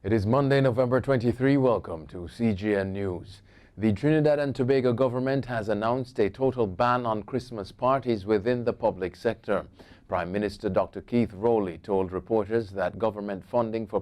It is Monday, November 23. Welcome to CGN News. The Trinidad and Tobago government has announced a total ban on Christmas parties within the public sector. Prime Minister Dr. Keith Rowley told reporters that government funding for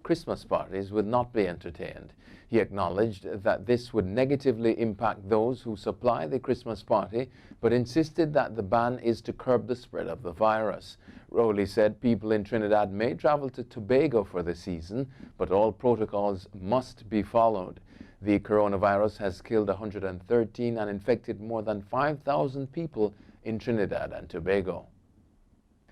Christmas parties, would not be entertained. He acknowledged that this would negatively impact those who supply the Christmas party, but insisted that the ban is to curb the spread of the virus. Rowley said people in Trinidad may travel to Tobago for the season, but all protocols must be followed. The coronavirus has killed 113 and infected more than 5,000 people in Trinidad and Tobago.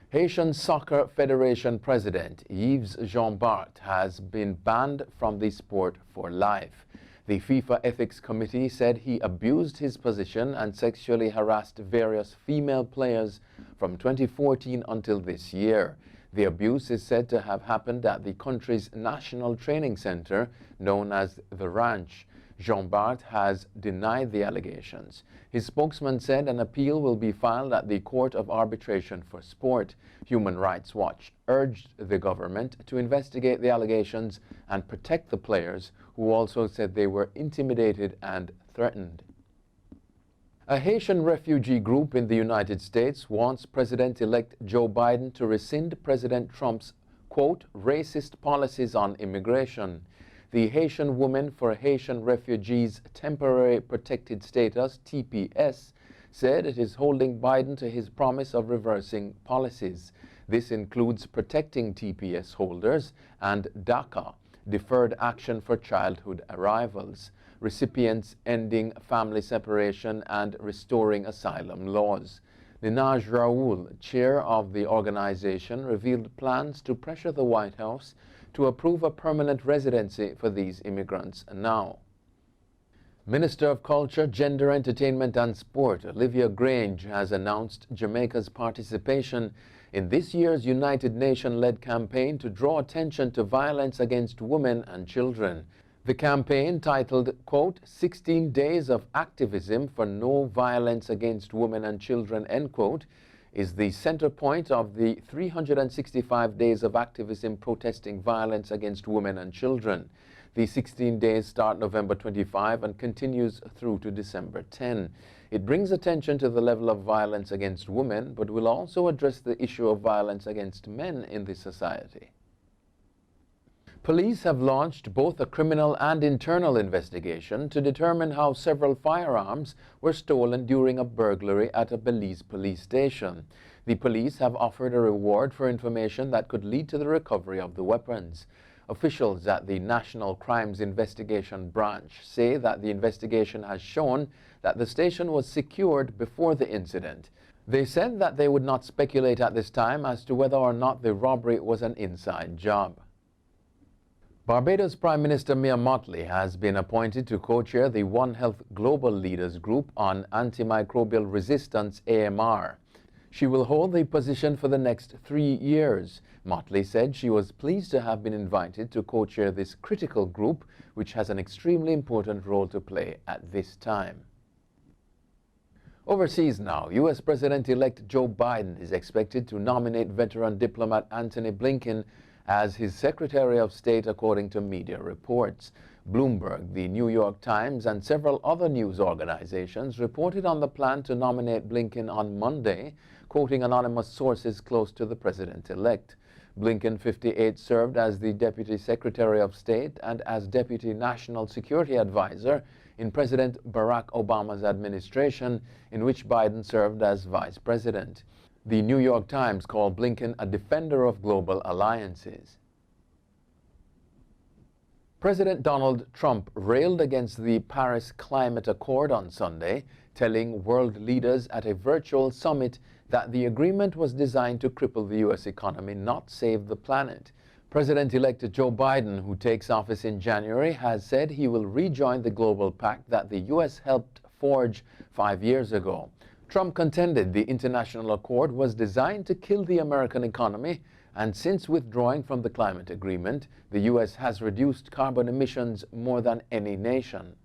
Haitian Soccer Federation President Yves Jean-Bart has been banned from the sport for life. The FIFA Ethics Committee said he abused his position and sexually harassed various female players from 2014 until this year. The abuse is said to have happened at the country's national training center known as the Ranch. Jean-Bart has denied the allegations. His spokesman said an appeal will be filed at the Court of Arbitration for Sport. Human Rights Watch urged the government to investigate the allegations and protect the players, who also said they were intimidated and threatened. A Haitian refugee group in the United States wants President-elect Joe Biden to rescind President Trump's, quote, racist policies on immigration. The Haitian Women for Haitian Refugees Temporary Protected Status, TPS, said it is holding Biden to his promise of reversing policies. This includes protecting TPS holders and DACA, Deferred Action for Childhood Arrivals, recipients ending family separation and restoring asylum laws. Ninaj Raoul, chair of the organization, revealed plans to pressure the White House to approve a permanent residency for these immigrants now. Minister of Culture, Gender, Entertainment and Sport, Olivia Grange, has announced Jamaica's participation in this year's United Nations-led campaign to draw attention to violence against women and children. The campaign, titled, quote, 16 Days of Activism for No Violence Against Women and Children, end quote, is the center point of the 365 Days of Activism protesting violence against women and children. The 16 days start November 25 and continues through to December 10. It brings attention to the level of violence against women, but will also address the issue of violence against men in the society. Police have launched both a criminal and internal investigation to determine how several firearms were stolen during a burglary at a Belize police station. The police have offered a reward for information that could lead to the recovery of the weapons. Officials at the National Crimes Investigation Branch say that the investigation has shown that the station was secured before the incident. They said that they would not speculate at this time as to whether or not the robbery was an inside job. Barbados Prime Minister Mottley has been appointed to co-chair the One Health Global Leaders Group on Antimicrobial Resistance, AMR. She will hold the position for the next 3 years. Mottley said she was pleased to have been invited to co-chair this critical group, which has an extremely important role to play at this time. Overseas now, U.S. President-elect Joe Biden is expected to nominate veteran diplomat Anthony Blinken as his Secretary of State, according to media reports. Bloomberg, the New York Times, and several other news organizations reported on the plan to nominate Blinken on Monday, quoting anonymous sources close to the president-elect. Blinken, 58, served as the Deputy Secretary of State and as Deputy National Security Advisor in President Barack Obama's administration, in which Biden served as Vice President. The New York Times called Blinken a defender of global alliances. President Donald Trump railed against the Paris Climate Accord on Sunday, telling world leaders at a virtual summit that the agreement was designed to cripple the U.S. economy, not save the planet. President-elect Joe Biden, who takes office in January, has said he will rejoin the global pact that the U.S. helped forge 5 years ago. Trump contended the international accord was designed to kill the American economy, and since withdrawing from the climate agreement, the U.S. has reduced carbon emissions more than any nation.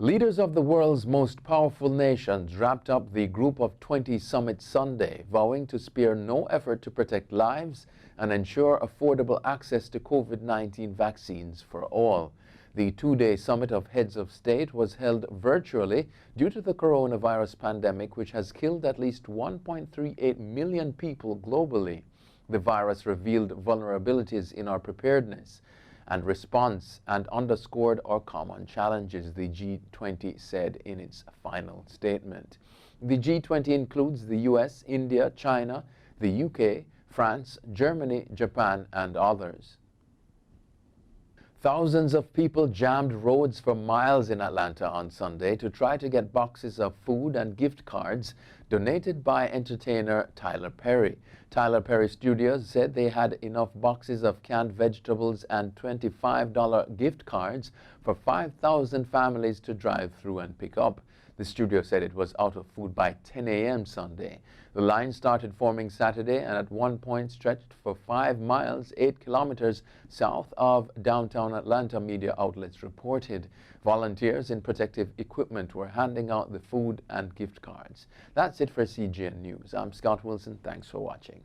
Leaders of the world's most powerful nations wrapped up the Group of 20 summit Sunday, vowing to spare no effort to protect lives and ensure affordable access to COVID-19 vaccines for all. The two-day summit of heads of state was held virtually due to the coronavirus pandemic, which has killed at least 1.38 million people globally. The virus revealed vulnerabilities in our preparedness and response and underscored our common challenges, the G20 said in its final statement. The G20 includes the US, India, China, the UK, France, Germany, Japan, and others. Thousands of people jammed roads for miles in Atlanta on Sunday to try to get boxes of food and gift cards donated by entertainer Tyler Perry. Tyler Perry Studios said they had enough boxes of canned vegetables and $25 gift cards for 5,000 families to drive through and pick up. The studio said it was out of food by 10 a.m. Sunday. The line started forming Saturday and at one point stretched for 5 miles, 8 kilometers south of downtown Atlanta, media outlets reported. Volunteers in protective equipment were handing out the food and gift cards. That's it for CGN News. I'm Scott Wilson. Thanks for watching.